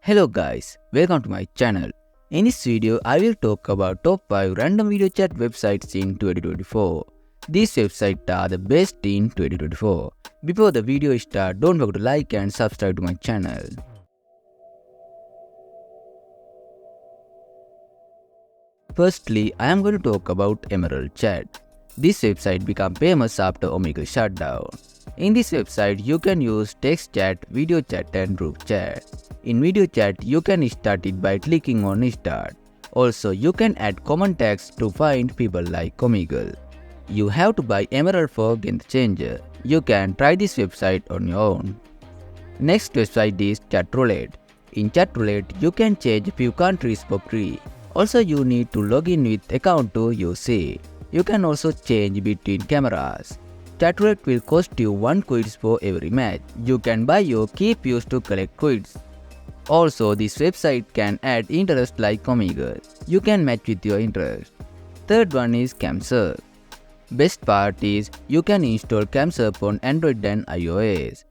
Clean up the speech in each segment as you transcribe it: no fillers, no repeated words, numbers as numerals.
Hello guys, welcome to my channel. In this video, I will talk about top 5 random video chat websites in 2024. These websites are the best in 2024. Before the video starts, don't forget to like and subscribe to my channel. Firstly, I am going to talk about Emerald Chat. This website became famous after Omegle shutdown. In this website, you can use text chat, video chat and group chat. In video chat, you can start it by clicking on Start. Also, you can add common tags to find people like Omegle. You have to buy Emerald for Game Changer. You can try this website on your own. Next website is ChatRed. In ChatRed, you can change few countries for free. Also, you need to log in with account to use it. You can also change between cameras. ChatRed will cost you 1 coins for every match. You can buy your key views to collect coins. Also, this website can add interest like Omegle. You can match with your interest. Third one is CamUp. Best part is you can install CamUp on Android and iOS.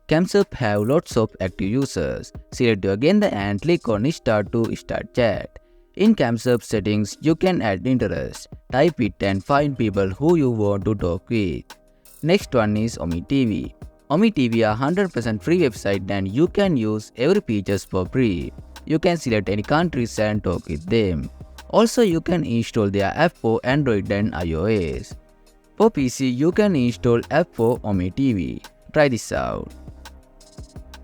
CamUp have lots of active users. Select your agenda and click on Start to start chat. In CamUp settings, you can add interest, type it and find people who you want to talk with. Next one is OmiTV. OmiTV are 100% free website and you can use every features for free. You can select any countries and talk with them. Also, you can install their app for Android and iOS. For PC, you can install app for OmiTV. Try this out.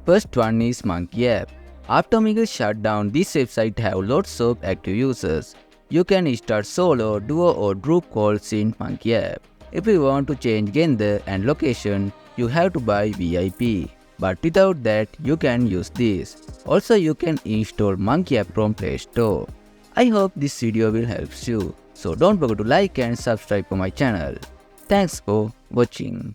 First one is CamUp. After Omegle shut down, this website have lots of active users. You can start solo, duo or group calls in CamUp. If you want to change gender and location, you have to buy VIP. But without that, you can use this. Also, you can install CamUp from Play Store. I hope this video will help you. So don't forget to like and subscribe for my channel. Thanks for watching.